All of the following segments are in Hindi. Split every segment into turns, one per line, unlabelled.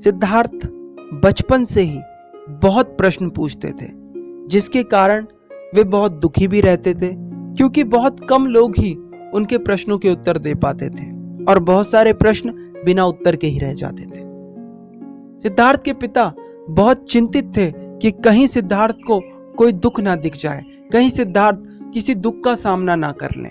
सिद्धार्थ बचपन से ही बहुत प्रश्न पूछते थे, जिसके कारण वे बहुत दुखी भी रहते थे, क्योंकि बहुत कम लोग ही उनके प्रश्नों के उत्तर दे पाते थे और बहुत सारे प्रश्न बिना उत्तर के ही रह जाते थे। सिद्धार्थ के पिता बहुत चिंतित थे कि कहीं सिद्धार्थ को कोई दुख ना दिख जाए, कहीं सिद्धार्थ किसी दुख का सामना ना कर ले।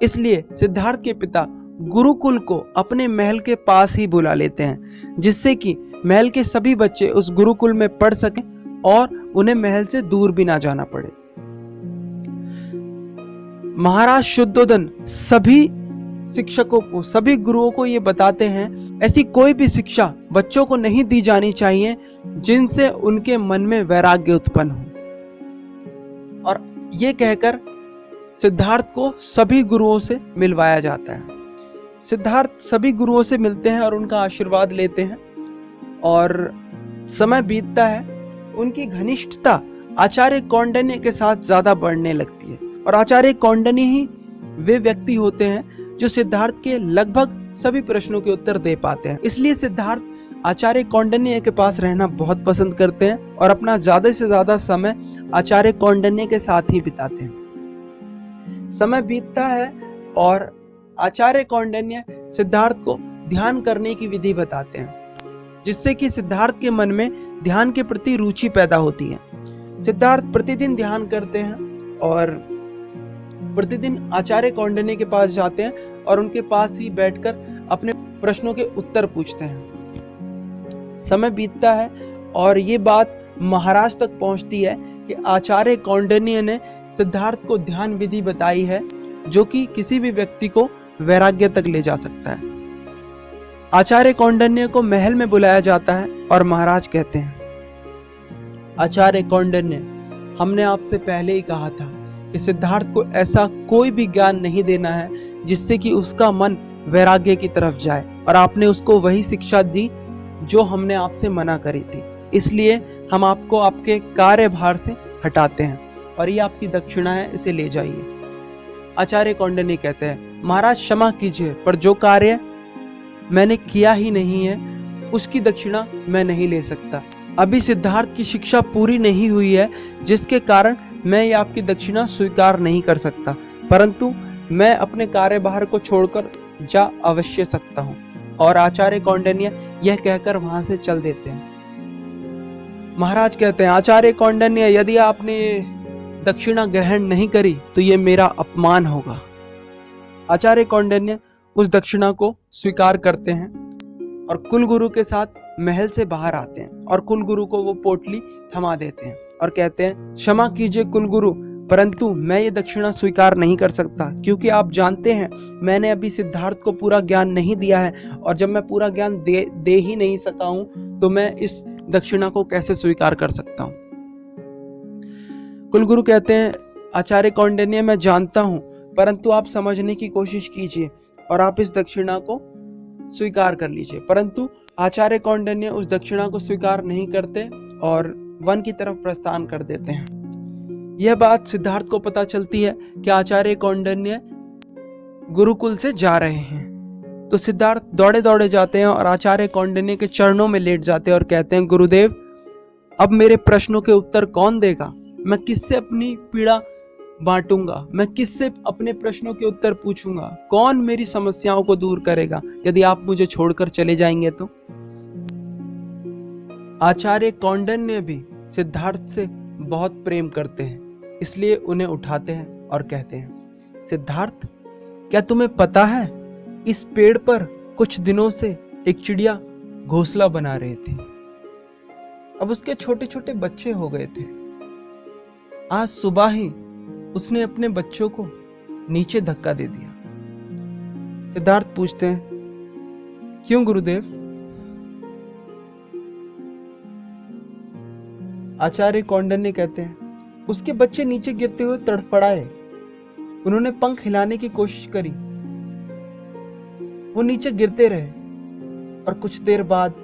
इसलिए सिद्धार्थ के पिता गुरुकुल को अपने महल के पास ही बुला लेते हैं, जिससे कि महल के सभी बच्चे उस गुरुकुल में पढ़ सकें और उन्हें महल से दूर भी ना जाना पड़े। महाराज शुद्धोधन सभी शिक्षकों को, सभी गुरुओं को ये बताते हैं, ऐसी कोई भी शिक्षा बच्चों को नहीं दी जानी चाहिए जिनसे उनके मन में वैराग्य उत्पन्न हो। और ये कहकर सिद्धार्थ को सभी गुरुओं से मिलवाया जाता है। सिद्धार्थ सभी गुरुओं से मिलते हैं और उनका आशीर्वाद लेते हैं, और समय बीतता है। उनकी घनिष्ठता आचार्य कौंडिन्य के साथ ज्यादा बढ़ने लगती है, और आचार्य कौंडिन्य ही वे व्यक्ति होते हैं जो सिद्धार्थ के लगभग सभी प्रश्नों के उत्तर दे पाते हैं। इसलिए सिद्धार्थ आचार्य कौंडिन्य के पास रहना बहुत पसंद करते हैं और अपना ज्यादा से ज्यादा समय आचार्य कौंडिन्य के साथ ही बिताते हैं। समय बीतता है और आचार्य कौंडिन्य सिद्धार्थ को ध्यान करने की विधि बताते हैं, जिससे कि सिद्धार्थ के मन में ध्यान के प्रति रुचि पैदा होती है। सिद्धार्थ प्रतिदिन ध्यान करते हैं और प्रतिदिन आचार्य कौंडिन्य के पास जाते हैं और उनके पास ही बैठकर अपने प्रश्नों के उत्तर पूछते हैं। समय बीतता है और ये बात महाराज तक पहुंचती है कि आचार्य कौंडिन्य ने सिद्धार्थ को ध्यान विधि बताई है, जो कि किसी भी व्यक्ति को वैराग्य तक ले जा सकता है। आचार्य कौंडिन्य को महल में बुलाया जाता है और महाराज कहते हैं, आचार्य कौंडिन्य, हमने आपसे पहले ही कहा था कि सिद्धार्थ को ऐसा कोई भी ज्ञान नहीं देना है जिससे कि उसका मन वैराग्य की तरफ जाए, और आपने उसको वही शिक्षा दी जो हमने आपसे मना करी थी। इसलिए हम आपको आपके कार्यभार से हटाते हैं और ये आपकी दक्षिणा है, इसे ले जाइए। आचार्य कौंडिन्य कहते हैं, महाराज क्षमा कीजिए, पर जो कार्य मैंने किया ही नहीं है उसकी दक्षिणा मैं नहीं ले सकता। अभी सिद्धार्थ की शिक्षा पूरी नहीं हुई है, जिसके कारण मैं ये आपकी दक्षिणा स्वीकार नहीं कर सकता, परंतु मैं अपने कार्यभार को छोड़कर जा अवश्य सकता हूँ। और आचार्य कौंडिन्य यह कहकर वहां से चल देते हैं। महाराज कहते हैं, आचार्य कौंडिन्य, यदि आपने दक्षिणा ग्रहण नहीं करी तो ये मेरा अपमान होगा। आचार्य कौंडिन्य उस दक्षिणा को स्वीकार करते हैं और कुलगुरु के साथ महल से बाहर आते हैं और कुलगुरु को वो पोटली थमा देते हैं और कहते हैं, क्षमा कीजिए कुलगुरु, परंतु मैं ये दक्षिणा स्वीकार नहीं कर सकता, क्योंकि आप जानते हैं मैंने अभी सिद्धार्थ को पूरा ज्ञान नहीं दिया है, और जब मैं पूरा ज्ञान दे ही नहीं सका हूं तो मैं इस दक्षिणा को कैसे स्वीकार कर सकता हूं। कुलगुरु कहते हैं, आचार्य कौंडिन्य, मैं जानता हूं, परंतु आप समझने की कोशिश कीजिए और आप इस दक्षिणा को स्वीकार कर लीजिए। परंतु आचार्य कौंडिन्य उस दक्षिणा को स्वीकार नहीं करते और वन की तरफ प्रस्थान कर देते हैं। यह बात सिद्धार्थ को पता चलती है कि आचार्य कौंडिन्य गुरुकुल से जा रहे हैं, तो सिद्धार्थ दौड़े दौड़े जाते हैं और आचार्य कौंडिन्य के चरणों में लेट जाते हैं और कहते हैं, गुरुदेव, अब मेरे प्रश्नों के उत्तर कौन देगा? मैं किससे अपनी पीड़ा बांटूंगा? मैं किससे अपने प्रश्नों के उत्तर पूछूंगा? कौन मेरी समस्याओं को दूर करेगा यदि आप मुझे छोड़कर चले जाएंगे तो? आचार्य कौंडिन्य भी सिद्धार्थ से बहुत प्रेम करते हैं, इसलिए उन्हें उठाते हैं और कहते हैं, सिद्धार्थ, क्या तुम्हें पता है इस पेड़ पर कुछ दिनों से एक चिड़िया घोंसला बना रही थी। अब उसके छोटे छोटे बच्चे हो गए थे। आज सुबह ही उसने अपने बच्चों को नीचे धक्का दे दिया। सिद्धार्थ पूछते हैं, क्यों गुरुदेव? आचार्य कौंडिन्य कहते हैं, उसके बच्चे नीचे गिरते हुए तड़फड़ाए। उन्होंने पंख हिलाने की कोशिश करी, वो नीचे गिरते रहे और कुछ देर बाद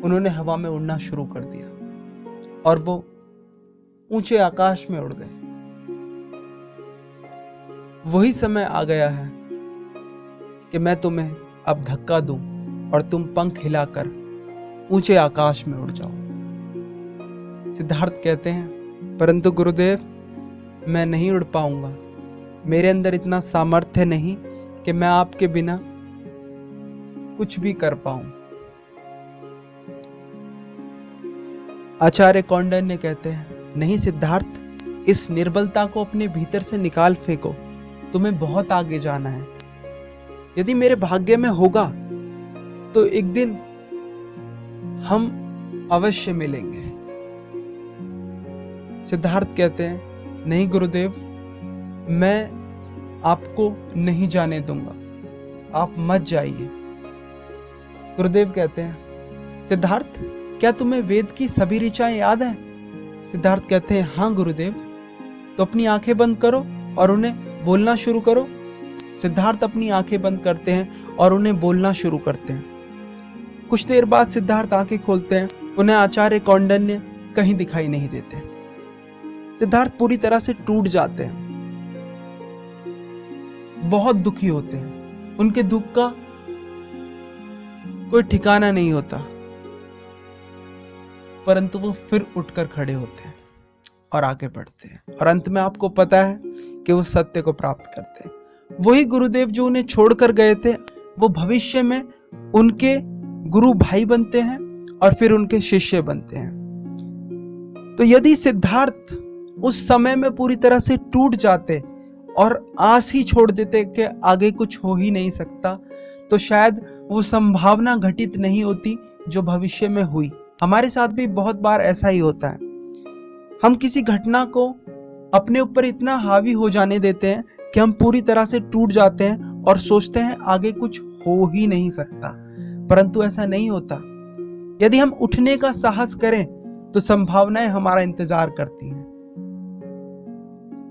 उन्होंने हवा में उड़ना शुरू कर दिया और वो ऊंचे आकाश में उड़ गए। वही समय आ गया है कि मैं तुम्हें अब धक्का दूं और तुम पंख हिलाकर ऊंचे आकाश में उड़ जाओ। सिद्धार्थ कहते हैं, परंतु गुरुदेव मैं नहीं उड़ पाऊंगा, मेरे अंदर इतना सामर्थ्य नहीं कि मैं आपके बिना कुछ भी कर पाऊं। आचार्य कौंडिन्य कहते हैं, नहीं सिद्धार्थ, इस निर्बलता को अपने भीतर से निकाल फेंको, तुम्हें बहुत आगे जाना है। यदि मेरे भाग्य में होगा तो एक दिन हम अवश्य मिलेंगे। सिद्धार्थ कहते हैं, नहीं गुरुदेव, मैं आपको नहीं जाने दूंगा, आप मत जाइए। गुरुदेव कहते हैं, सिद्धार्थ क्या तुम्हें वेद की सभी ऋचाएं याद है? सिद्धार्थ कहते हैं, हाँ गुरुदेव। तो अपनी आंखें बंद करो और उन्हें बोलना शुरू करो। सिद्धार्थ अपनी आंखें बंद करते हैं और उन्हें बोलना शुरू करते हैं। कुछ देर बाद सिद्धार्थ आंखें खोलते हैं, उन्हें आचार्य कौंडिन्य कहीं दिखाई नहीं देते। सिद्धार्थ पूरी तरह से टूट जाते हैं, बहुत दुखी होते हैं, उनके दुख का कोई ठिकाना नहीं होता। परंतु वो फिर उठकर खड़े होते हैं और आगे बढ़ते हैं, और अंत में आपको पता है कि वो सत्य को प्राप्त करते हैं। वही गुरुदेव जो उन्हें छोड़कर गए थे, वो भविष्य में उनके गुरु भाई बनते हैं और फिर उनके शिष्य बनते हैं। तो यदि सिद्धार्थ उस समय में पूरी तरह से टूट जाते और आस ही छोड़ देते कि आगे कुछ हो ही नहीं सकता, तो शायद वो संभावना घटित नहीं होती जो भविष्य में हुई। हमारे साथ भी बहुत बार ऐसा ही होता है, हम किसी घटना को अपने ऊपर इतना हावी हो जाने देते हैं कि हम पूरी तरह से टूट जाते हैं और सोचते हैं आगे कुछ हो ही नहीं सकता, परंतु ऐसा नहीं होता। यदि हम उठने का साहस करें तो संभावनाएं हमारा इंतजार करती हैं।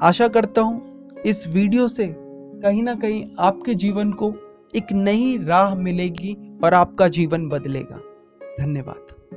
आशा करता हूं इस वीडियो से कहीं ना कहीं आपके जीवन को एक नई राह मिलेगी और आपका जीवन बदलेगा। धन्यवाद।